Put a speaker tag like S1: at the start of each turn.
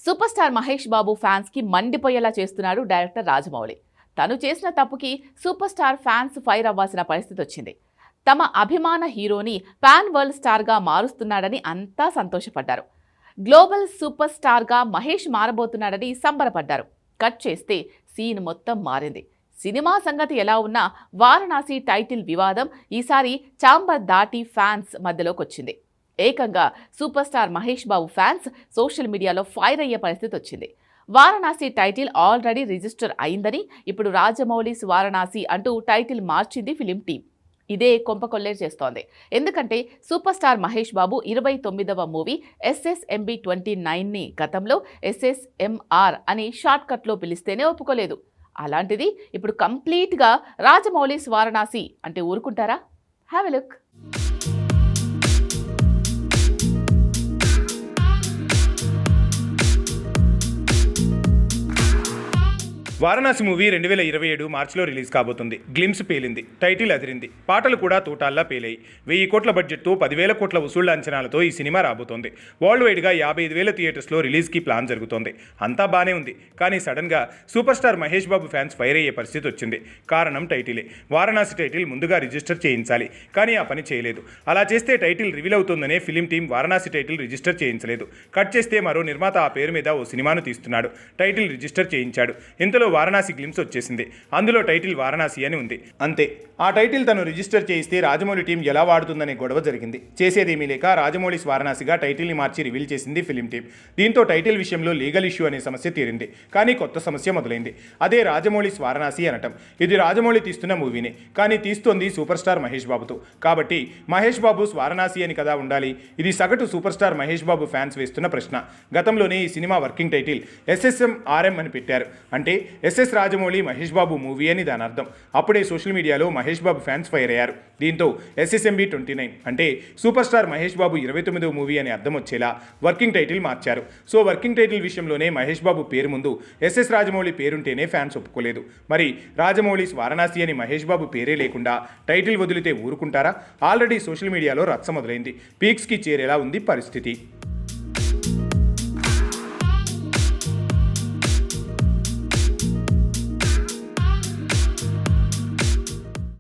S1: Super star Mahesh Babu fans కి మండిపోయేలా చేస్తున్నాడు director Rajamouli. తను చేసిన తప్పుకి సూపర్ స్టార్ ఫ్యాన్స్ ఫైర్ అవ్వాల్సిన పరిస్థితి వచ్చింది. తమ అభిమాన హీరోని పాన్ వరల్డ్ స్టార్గా మారుస్తున్నాడని అంతా సంతోషపడ్డారు. గ్లోబల్ సూపర్ స్టార్గా మహేష్ మారబోతున్నాడని సంబరపడ్డారు. కట్ చేస్తే సీన్ మొత్తం మారింది. సినిమా సంగతి ఎలా ఉన్నా వారణాసి టైటిల్ వివాదం ఈసారి చాంబర్ దాటి ఫ్యాన్స్ మధ్యలోకి వచ్చింది. ఏకంగా super star Mahesh Babu fans social మీడియాలో ఫైర్ అయ్యే పరిస్థితి వచ్చింది. వారణాసి టైటిల్ ఆల్రెడీ రిజిస్టర్ అయిందని, ఇప్పుడు రాజమౌళిస్ వారణాసి అంటూ టైటిల్ మార్చింది ఫిలిం టీం. ఇదే కొంపకొల్లేరు చేస్తోంది. ఎందుకంటే సూపర్ స్టార్ మహేష్ బాబు 29వ మూవీ SSMB29ని గతంలో SSMR అని షార్ట్ కట్లో పిలిస్తేనే ఒప్పుకోలేదు. అలాంటిది ఇప్పుడు కంప్లీట్గా రాజమౌళిస్ వారణాసి అంటే ఊరుకుంటారా? Have a look.
S2: Varanasi movie 2027 మార్చిలో రిలీజ్ కాబోతుంది. గ్లిమ్స్ పేలింది, టైటిల్ అదిరింది, పాటలు కూడా తూటాల్లా పేలాయి. 1000 కోట్ల బడ్జెట్తో 10,000 కోట్ల వసూళ్ల అంచనాలతో ఈ సినిమా రాబోతోంది. వరల్డ్ వైడ్గా 55,000 థియేటర్స్లో రిలీజ్కి ప్లాన్ జరుగుతోంది. అంతా బానే ఉంది, కానీ సడన్గా super star Mahesh Babu fans fire అయ్యే పరిస్థితి వచ్చింది. కారణం టైటిలే. వారణాసి టైటిల్ ముందుగా రిజిస్టర్ చేయించాలి, కానీ ఆ పని చేయలేదు. అలా చేస్తే టైటిల్ రివీల్ అవుతుందనే film team Varanasi title register చేయించలేదు. కట్ చేస్తే మరో నిర్మాత ఆ పేరు మీద ఓ సినిమాను తీస్తున్నాడు. టైటిల్ రిజిస్టర్ చేయించాడు. ఇంతలో వారణాసి గ్లిమ్స్ వచ్చేసింది. అందులో టైటిల్ వారణాసి అని ఉంది. అంతే. ఆ టైటిల్ తను రిజిస్టర్ చేయిస్తే రాజమౌళి టీం ఎలా వాడుతుందనే గొడవ జరిగింది. చేసేదేమీ లేక రాజమౌళిస్ వారణాసిగా టైటిల్ని మార్చి రివీల్ చేసింది ఫిలిం టీం. దీంతో టైటిల్ విషయంలో లీగల్ ఇష్యూ అనే సమస్య తీరింది. కానీ కొత్త సమస్య మొదలైంది. అదే రాజమౌళిస్ వారణాసి అనటం. ఇది రాజమౌళి తీస్తున్న మూవీనే, కానీ తీస్తోంది సూపర్ స్టార్ మహేష్ బాబుతో. కాబట్టి మహేష్ బాబు వారణాసి అని కదా ఉండాలి. ఇది సగటు super star Mahesh Babu fans వేస్తున్న ప్రశ్న. గతంలోనే ఈ సినిమా వర్కింగ్ టైటిల్ SSMRM అని పెట్టారు. అంటే SS రాజమౌళి మహేష్ బాబు మూవీ అని దాని అర్థం. అప్పుడే సోషల్ మీడియాలో మహేష్ బాబు ఫ్యాన్స్ ఫైర్ అయ్యారు. దీంతో SSMB29 అంటే సూపర్ స్టార్ మహేష్ బాబు 29వ మూవీ అని అర్థం వచ్చేలా వర్కింగ్ టైటిల్ మార్చారు. సో వర్కింగ్ టైటిల్ విషయంలోనే మహేష్ బాబు పేరు ముందు SS రాజమౌళి పేరుంటేనే ఫ్యాన్స్ ఒప్పుకోలేదు. మరి రాజమౌళిస్ వారణాసి అని మహేష్ బాబు పేరే లేకుండా టైటిల్ వదిలితే ఊరుకుంటారా? ఆల్రెడీ సోషల్ మీడియాలో రచ్చ మొదలైంది. పీక్స్కి చేరేలా ఉంది పరిస్థితి.